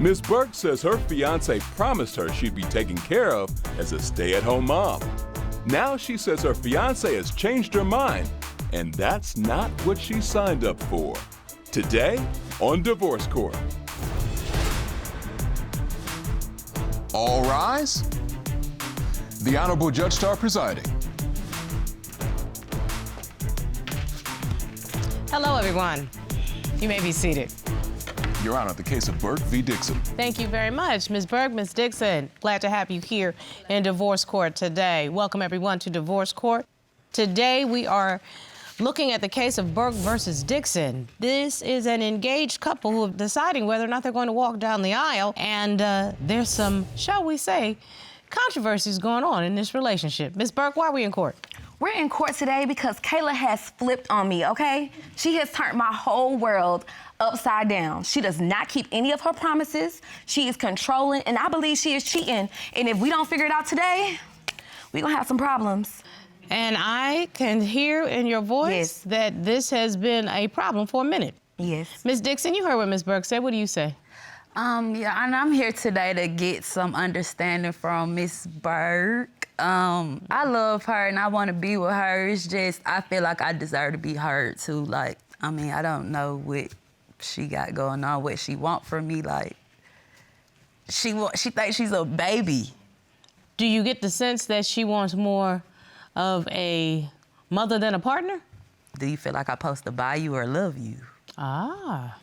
Miss Burke says her fiancé promised her she'd be taken care of as a stay-at-home mom. Now she says her fiancé has changed her mind, and that's not what she signed up for. Today on Divorce Court. All rise. The Honorable Judge Star presiding. Hello, everyone. You may be seated. Your Honor, the case of Burke v. Dixon. Thank you very much, Ms. Burke, Ms. Dixon. Glad to have you here in Divorce Court today. Welcome, everyone, to Divorce Court. Today, we are looking at the case of Burke versus Dixon. This is an engaged couple who are deciding whether or not they're going to walk down the aisle, and there's some, shall we say, controversies going on in this relationship. Ms. Burke, why are we in court? We're in court today because Kayla has flipped on me, okay? She has turned my whole world upside down. She does not keep any of her promises. She is controlling, and I believe she is cheating. And if we don't figure it out today, we're gonna have some problems. And I can hear in your voice that this has been a problem for a minute. Yes. Ms. Dixon, you heard what Ms. Burke said. What do you say? Yeah, and I'm here today to get some understanding from Miss Burke. I love her and I want to be with her. It's just, I feel like I deserve to be heard too. Like, I mean, I don't know what she got going on, what she want from me. Like, she thinks she's a baby. Do you get the sense that she wants more of a mother than a partner? Do you feel like I'm supposed to buy you or love you? Ah.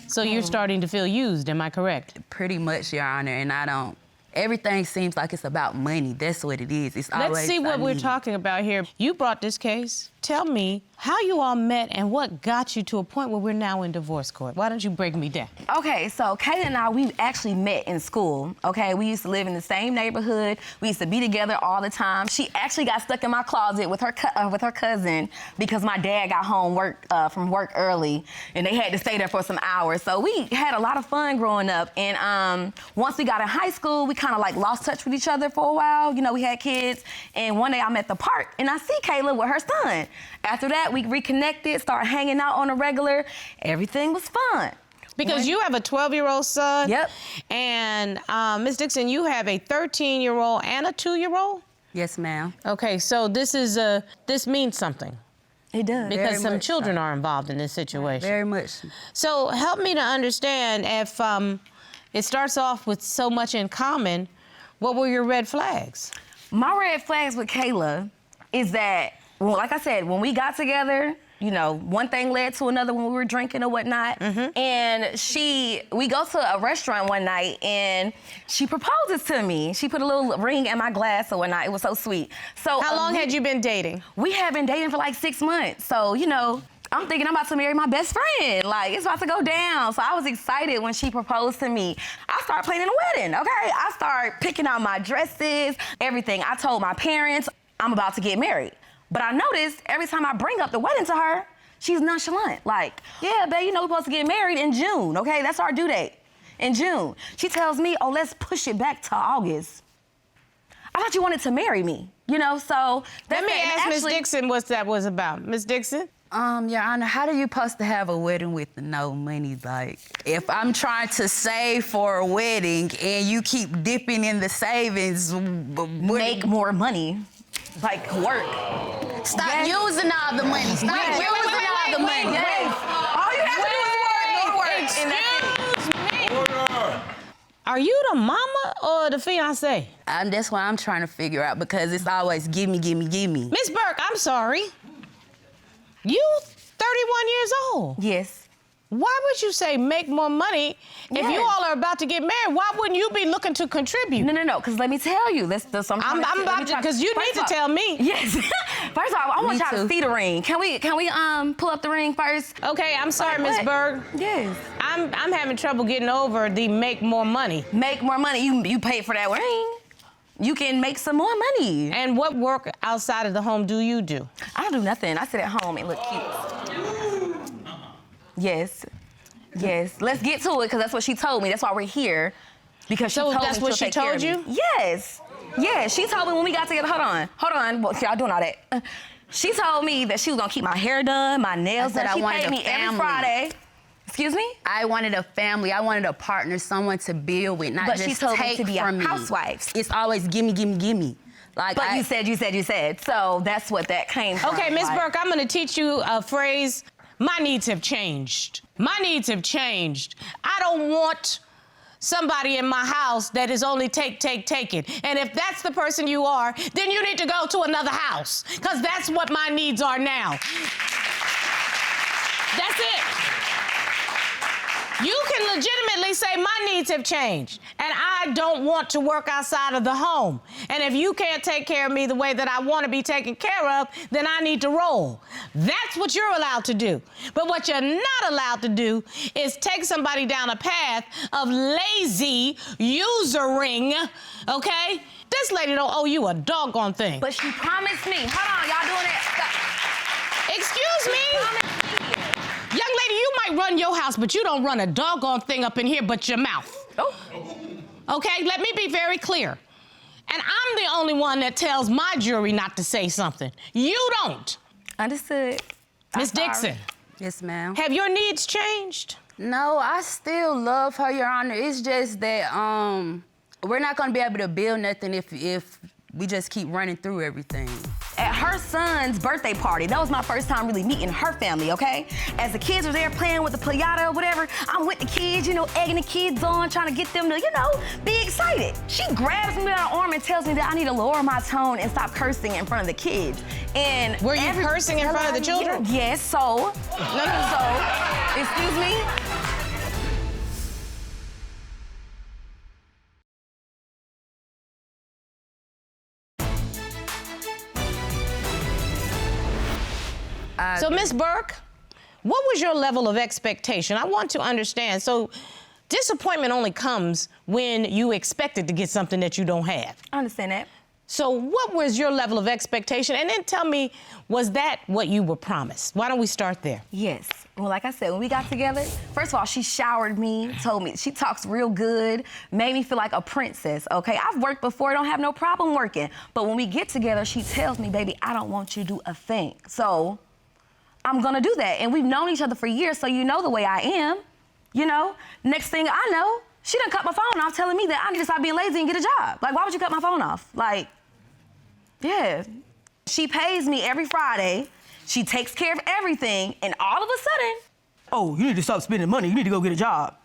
So you're starting to feel used, am I correct? Pretty much, Your Honor, and I don't. Everything seems like it's about money. That's what it is. It's always. Let's see what we're talking about here. You brought this case. Tell me how you all met and what got you to a point where we're now in divorce court. Why don't you break me down? Okay, so Kayla and I, we actually met in school, okay? We used to live in the same neighborhood. We used to be together all the time. She actually got stuck in my closet with her cousin because my dad got home from work early, and they had to stay there for some hours. So we had a lot of fun growing up. And once we got in high school, we kind of like lost touch with each other for a while. You know, we had kids. And one day I'm at the park, and I see Kayla with her son. After that, we reconnected, started hanging out on a regular. Everything was fun. Because you have a 12-year-old son. Yep. And Ms. Dixon, you have a 13-year-old and a 2-year-old? Yes, ma'am. Okay, so this means something. It does. Because some children are involved in this situation. Very much. So help me to understand, if it starts off with so much in common, what were your red flags? My red flags with Kayla is that, well, like I said, when we got together, you know, one thing led to another when we were drinking or whatnot. Mm-hmm. And we go to a restaurant one night and she proposes to me. She put a little ring in my glass or whatnot. It was so sweet. So how long had you been dating? We had been dating for like 6 months. So, you know, I'm thinking I'm about to marry my best friend. Like, it's about to go down. So I was excited when she proposed to me. I started planning a wedding, okay? I started picking out my dresses, everything. I told my parents I'm about to get married. But I noticed every time I bring up the wedding to her, she's nonchalant. Like, yeah, babe, you know we're supposed to get married in June, okay? That's our due date, in June. She tells me, oh, let's push it back to August. I thought you wanted to marry me, you know, so let me ask Ms. Dixon what that was about. Ms. Dixon? Your Honor, how do you supposed to have a wedding with no money? Like, if I'm trying to save for a wedding and you keep dipping in the savings, make more money. Like, work. Stop using all the money. Stop using all the money. All you have to do is work. Excuse me. Are you the mama or the fiancé? That's what I'm trying to figure out, because it's always gimme, gimme, gimme. Miss Burke, I'm sorry. You 31 years old. Yes. Why would you say make more money if you all are about to get married? Why wouldn't you be looking to contribute? No, because let me tell you. Because you need to tell me. Yes. First of all, I want y'all to see the ring. Can we pull up the ring first? Okay, I'm sorry, Miss Burke. Yes. I'm having trouble getting over the make more money. Make more money. You paid for that ring. You can make some more money. And what work outside of the home do you do? I don't do nothing. I sit at home and look cute. Yes. Let's get to it, because that's what she told me. That's why we're here. Because she told me that's what she told you? Yes. Yeah, she told me when we got together. Hold on. Well, y'all doing all that. She told me that she was gonna keep my hair done, my nails done. She paid me every Friday. Excuse me? I wanted a family. I wanted a partner, someone to build with, not But just she told me take to be a from me. housewife. It's always gimme, gimme, gimme. Like, But you said. So that's what that came from. Okay, Miss like- Burke, I'm gonna teach you a phrase. My needs have changed. My needs have changed. I don't want somebody in my house that is only taking. And if that's the person you are, then you need to go to another house, because that's what my needs are now. That's it. You can legitimately say my needs have changed and I don't want to work outside of the home. And if you can't take care of me the way that I want to be taken care of, then I need to roll. That's what you're allowed to do. But what you're not allowed to do is take somebody down a path of lazy usering, okay? This lady don't owe you a doggone thing. But she promised me. Hold on, y'all doing that. Excuse me? Promised me. Young lady, you might run your house, but you don't run a doggone thing up in here but your mouth. Oh. Okay, let me be very clear. And I'm the only one that tells my jury not to say something. You don't. Understood. Miss Dixon, yes, ma'am. have your needs changed? No, I still love her, Your Honor. It's just that we're not gonna be able to build nothing if we just keep running through everything. At her son's birthday party, that was my first time really meeting her family, okay? As the kids were there playing with the piñata or whatever, I'm with the kids, egging the kids on, trying to get them to, be excited. She grabs me by the arm and tells me that I need to lower my tone and stop cursing in front of the kids. And Were you cursing in front of the children? Yes, so. So, excuse me? So, Miss Burke, what was your level of expectation? I want to understand. So, disappointment only comes when you expected to get something that you don't have. I understand that. So, what was your level of expectation? And then tell me, was that what you were promised? Why don't we start there? Yes. Well, like I said, when we got together, first of all, she showered me, told me she talks real good, made me feel like a princess, okay? I've worked before, don't have no problem working. But when we get together, she tells me, baby, I don't want you to do a thing. So, I'm gonna do that. And we've known each other for years, so you know the way I am, Next thing I know, she done cut my phone off telling me that I need to stop being lazy and get a job. Like, why would you cut my phone off? Like, yeah. She pays me every Friday. She takes care of everything. And all of a sudden, oh, you need to stop spending money. You need to go get a job.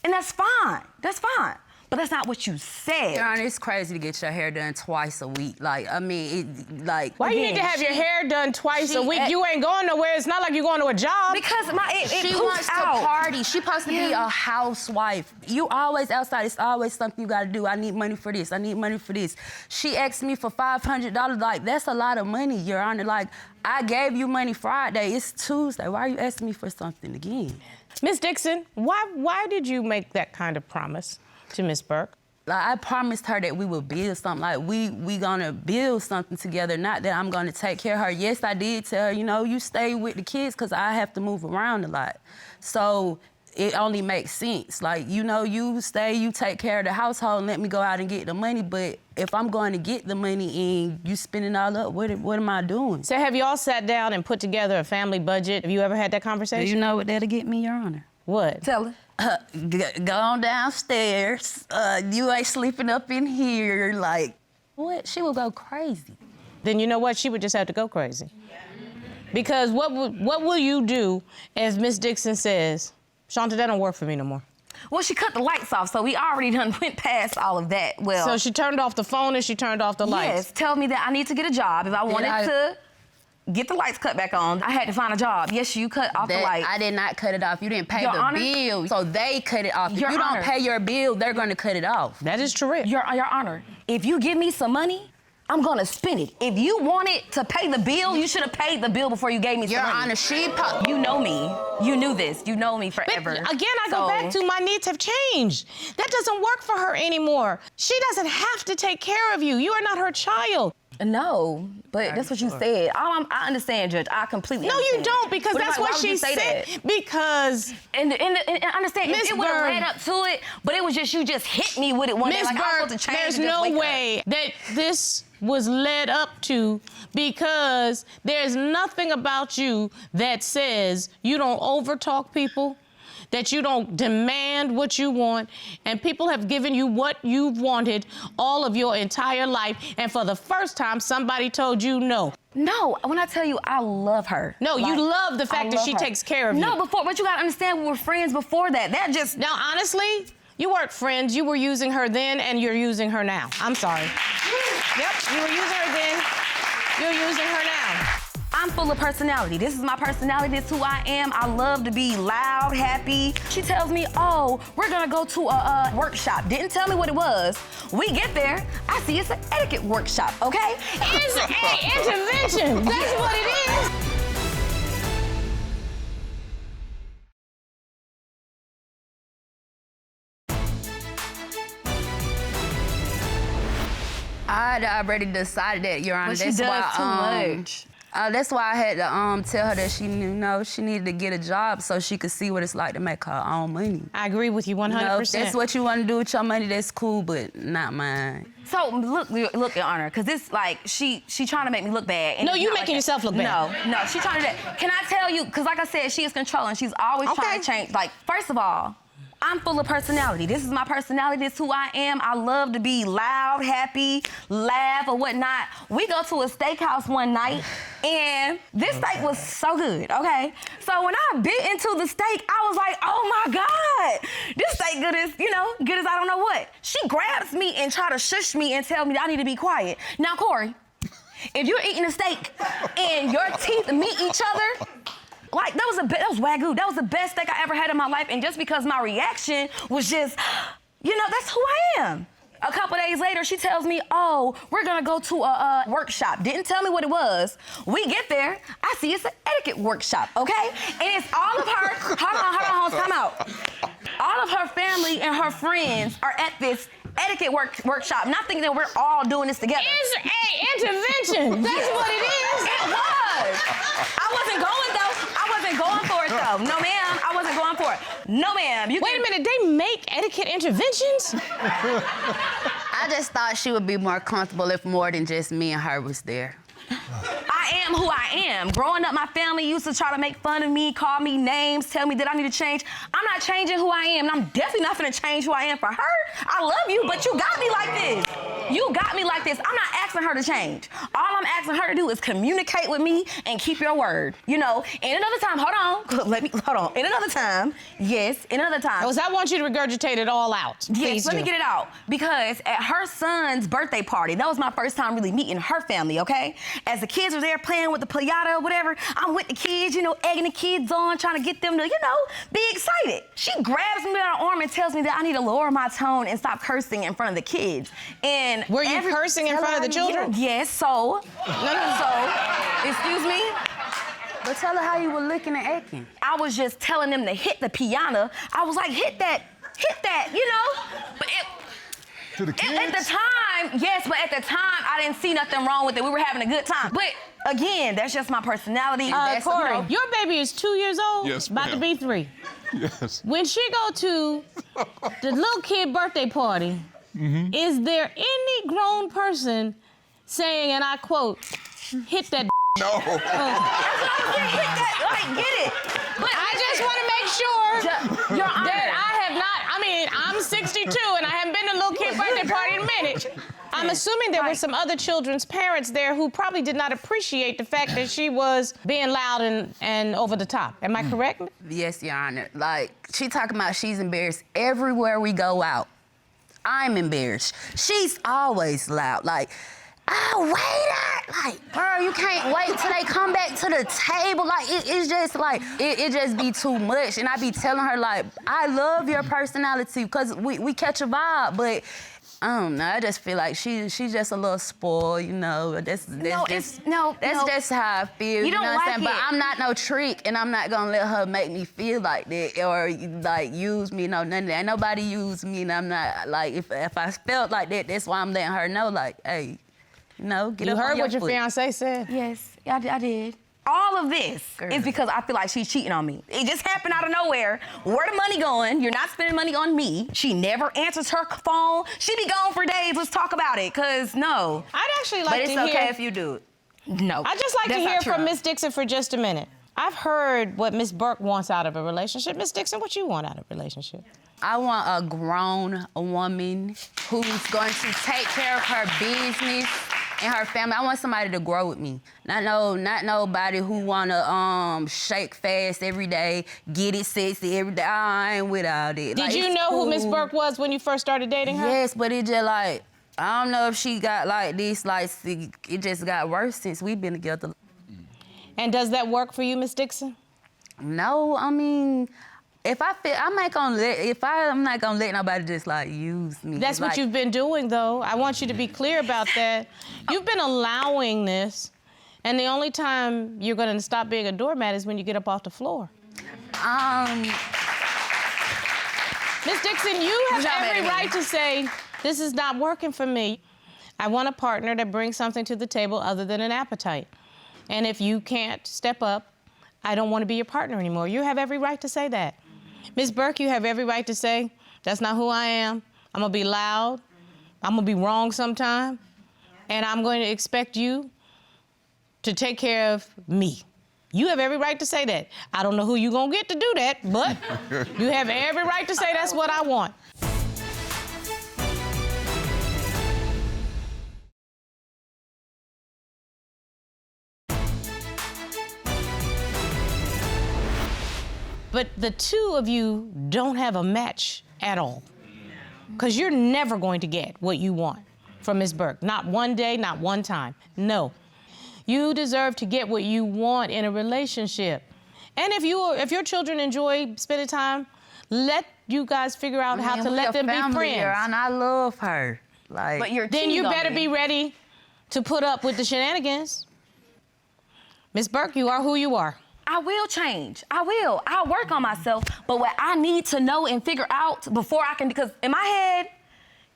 And that's fine. That's fine. But that's not what you said. Your Honor, it's crazy to get your hair done twice a week. Why you need to have your hair done twice a week? You ain't going nowhere. It's not like you're going to a job. Because she poofs wants out. to party. She's supposed to be a housewife. You always outside. It's always something you got to do. I need money for this. I need money for this. She asked me for $500. Like, that's a lot of money, Your Honor. Like, I gave you money Friday. It's Tuesday. Why are you asking me for something again? Miss Dixon, why did you make that kind of promise to Miss Burke? Like, I promised her that we would build something. Like, we gonna build something together, not that I'm gonna take care of her. Yes, I did tell her, you stay with the kids because I have to move around a lot. So it only makes sense. Like, you stay, you take care of the household and let me go out and get the money. But if I'm going to get the money and you spend it all up, what am I doing? So have you all sat down and put together a family budget? Have you ever had that conversation? Do you know what that'll get me, Your Honor? What? Tell her. Go on downstairs. You ain't sleeping up in here. Like, what? She will go crazy. Then you know what? She would just have to go crazy. Because what will you do if Miss Dixon says, Shaunta, that don't work for me no more? Well, she cut the lights off, so we already done went past all of that. Well, so she turned off the phone and she turned off the lights? Yes, tell me that I need to get a job. If I wanted to get the lights cut back on, I had to find a job. Yes, you cut off the lights. I did not cut it off. You didn't pay Your the Honor? bill, so they cut it off. If Your you Honor. don't pay your bill, they're going to cut it off. That is true. Your Honor, if you give me some money, I'm gonna spend it. If you wanted to pay the bill, you should have paid the bill before you gave me some Your money. Honor, You know me. You knew this. You know me forever. But again, I go back to my needs have changed. That doesn't work for her anymore. She doesn't have to take care of you. You are not her child. No, but that's what you said. I understand, Judge. I completely understand. No, you don't, because But that's why what would she you say said. that? Because And I understand, Miss if it would have Burke. led up to it, but it was just, you just hit me with it one day. Miss Like, I was Burke, supposed to change there's and just no wake up. way that this was led up to, because there's nothing about you that says you don't overtalk people, that you don't demand what you want, and people have given you what you've wanted all of your entire life, and for the first time, somebody told you no. No, when I tell you I love her. No, like, you love the fact that she takes care of you. No, but you gotta understand we were friends before that. That just... Now, honestly, you weren't friends. You were using her then, and you're using her now. I'm sorry. Yep, you were using her then. You're using her now. I'm full of personality. This is my personality. This is who I am. I love to be loud, happy. She tells me, oh, we're gonna go to a workshop. Didn't tell me what it was. We get there, I see it's an etiquette workshop, okay? It's an intervention. That's what it is. I'd already decided that, Your Honor. But she does too much. That's why I had to tell her that she needed to get a job so she could see what it's like to make her own money. I agree with you 100%. If that's what you want to do with your money, that's cool, but not mine. So look, Your Honor, because this she trying to make me look bad. And No, you not making like yourself look bad. No, she trying to do that. Can I tell you? Because like I said, she is controlling. She's always trying to change. Like, first of all, I'm full of personality. This is my personality. This is who I am. I love to be loud, happy, laugh, or whatnot. We go to a steakhouse one night, and this steak was so good, okay? So when I bit into the steak, I was like, oh my God, this steak good as, good as I don't know what. She grabs me and try to shush me and tell me that I need to be quiet. Now, Corey, if you're eating a steak and your teeth meet each other, like, that was Wagyu. That was the best steak I ever had in my life. And just because my reaction was just, that's who I am. A couple days later, she tells me, oh, we're gonna go to a workshop. Didn't tell me what it was. We get there, I see it's an etiquette workshop, okay? And it's all of her, hold on, time out. All of her family and her friends are at this etiquette workshop, not thinking that we're all doing this together. It's an intervention. That's what it is. It was. I wasn't going, though. I wasn't going for it, though. No, ma'am, I wasn't going for it. No, ma'am. Wait a minute, they make etiquette interventions? I just thought she would be more comfortable if more than just me and her was there. I am who I am. Growing up, my family used to try to make fun of me, call me names, tell me that I need to change. I'm not changing who I am, and I'm definitely not gonna change who I am for her. I love you, but you got me like this. You got me like this. I'm not asking her to change. All I'm asking her to do is communicate with me and keep your word, And another time, hold on. In another time, yes, in another time. Because I want you to regurgitate it all out. Yes, let me get it out. Because at her son's birthday party, that was my first time really meeting her family, okay? As the kids were there playing with the piñata or whatever, I'm with the kids, egging the kids on, trying to get them to, be excited. She grabs me by the arm and tells me that I need to lower my tone and stop cursing in front of the kids. And were you cursing in front of the children? Yes, so. Excuse me? But tell her how you were looking and acting. I was just telling them to hit the piñata. I was like, hit that, But To the kids? at the time, yes, but at the time, I didn't see nothing wrong with it. We were having a good time. But again, that's just my personality. Corey, your baby is 2 years old? Yes, about to be 3. Yes. When she go to the little kid birthday party, is there any grown person saying, and I quote, hit that No. That's what I was getting, hit that, get it. But I just want to make sure Your Honor. that I have not, I'm 62 and I haven't been to a little kid birthday party in a minute. I'm assuming there were some other children's parents there who probably did not appreciate the fact that she was being loud and over the top. Am I correct? Yes, Your Honor. Like, she talking about she's embarrassed everywhere we go out. I'm embarrassed. She's always loud. Like, oh, waiter! Like, girl, you can't wait till they come back to the table. Like, it's just like, it just be too much. And I be telling her, like, I love your personality because we catch a vibe, but I don't know. I just feel like she's just a little spoiled, That's just how I feel. You don't know what like I'm saying? But I'm not no trick, and I'm not gonna let her make me feel like that or like use me. No, none of that. Nobody used me, and I'm not like if I felt like that, that's why I'm letting her know, like, hey, get you up on your heard what your foot. fiancé said? Yes, I did. All of this is because I feel like she's cheating on me. It just happened out of nowhere. Where the money going? You're not spending money on me. She never answers her phone. She be gone for days. Let's talk about it, because no. I'd actually like But to it's hear... okay if you do it. No. I'd just like to hear from Miss Dixon for just a minute. I've heard what Ms. Burke wants out of a relationship. Ms. Dixon, what you want out of a relationship? I want a grown woman who's going to take care of her business and her family. I want somebody to grow with me. Not nobody who wanna shake fast every day, get it sexy every day. I ain't with all that. Did you know who Ms. Burke was when you first started dating her? Yes, but it just like, I don't know if she got like this, like it just got worse since we've been together. And does that work for you, Ms. Dixon? No, I mean, if I feel, I'm not gonna let nobody just like use me. That's what you've been doing, though. I want you to be clear about that. You've been allowing this, and the only time you're gonna stop being a doormat is when you get up off the floor. Ms. Dixon, you have every right to say, this is not working for me. I want a partner that brings something to the table other than an appetite. And if you can't step up, I don't want to be your partner anymore. You have every right to say that. Ms. Burke, you have every right to say, that's not who I am. I'm gonna be loud. I'm gonna be wrong sometime. And I'm going to expect you to take care of me. You have every right to say that. I don't know who you're gonna get to do that, but you have every right to say that's what I want. But the two of you don't have a match at all. Because you're never going to get what you want from Ms. Burke. Not one day, not one time. No. You deserve to get what you want in a relationship. And if your children enjoy spending time, let you guys figure out how to let them be friends. And I love her. Like, But then you better be ready to put up with the shenanigans. Ms. Burke, you are who you are. I will change. I will. I'll work on myself. But what I need to know and figure out before I can, because in my head,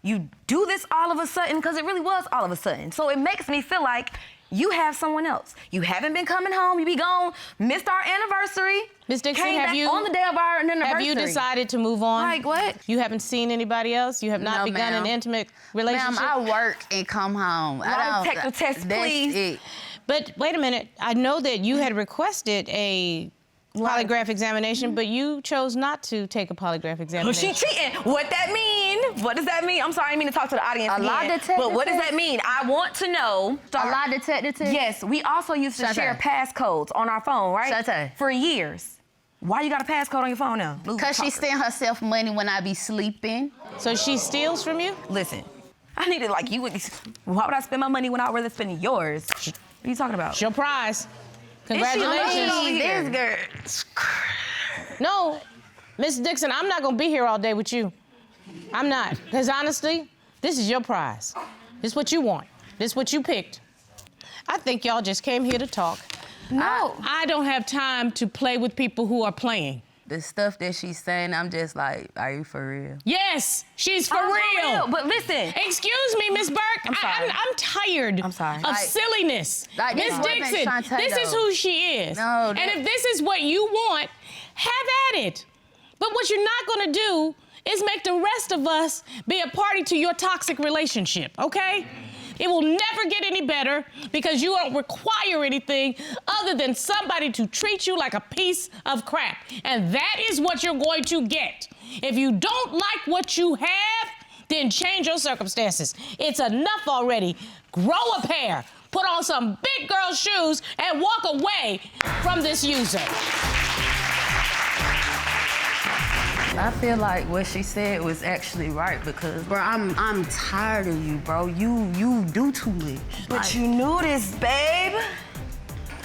you do this all of a sudden, because it really was all of a sudden. So it makes me feel like you have someone else. You haven't been coming home. You be gone. Missed our anniversary. Ms. Dixon, Came back on the day of our anniversary. Have you decided to move on? Like what? You haven't seen anybody else? You have not begun an intimate relationship? Ma'am, I work and come home. Lie detector test, please. It. But wait a minute. I know that you had requested a polygraph examination, but you chose not to take a polygraph examination. She cheating. What that mean? What does that mean? I'm sorry, I didn't mean to talk to the audience again. lie detector But what does test? that mean? I want to know. A lie detector test? Yes, we also used to Shaunta. share passcodes on our phone, right? Shaunta. For years. Why you got a passcode on your phone now? Because she send herself money when I be sleeping. So she steals from you? Listen, I needed like you. Why would I spend my money when I'd rather spend yours? What are you talking about? It's your prize. Is she Congratulations. over here? This girl. No, Miss Dixon, I'm not gonna be here all day with you. I'm not, because honestly, this is your prize. This is what you want. This is what you picked. I think y'all just came here to talk. No. I don't have time to play with people who are playing. The stuff that she's saying, I'm just like, are you for real? Yes, she's for I'm real. But listen. Excuse me, Miss Burke. I'm sorry. I'm tired I'm sorry. of Like- silliness. like Miss this wasn't Dixon, Shaunta, this is though. who she is. No, and that- if this is what you want, have at it. But what you're not gonna do is make the rest of us be a party to your toxic relationship, okay? It will never get any better because you don't require anything other than somebody to treat you like a piece of crap. And that is what you're going to get. If you don't like what you have, then change your circumstances. It's enough already. Grow a pair, put on some big girl shoes, and walk away from this user. I feel like what she said was actually right because, bro, I'm tired of you, bro. You do too much. But you knew this, babe.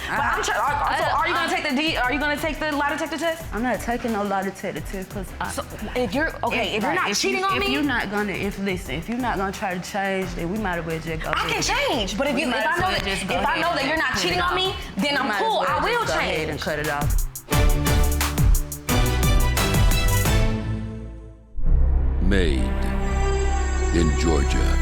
But I'm trying. So are you gonna take the Are you gonna take the lie detector test? I'm not taking no lie detector test because So if you're if you're not cheating on me, if you're not gonna try to change, then we might as well just go. I can change. But if I know that you're not cheating on me, then I'm cool. I will go ahead and change. cut it off. Made in Georgia.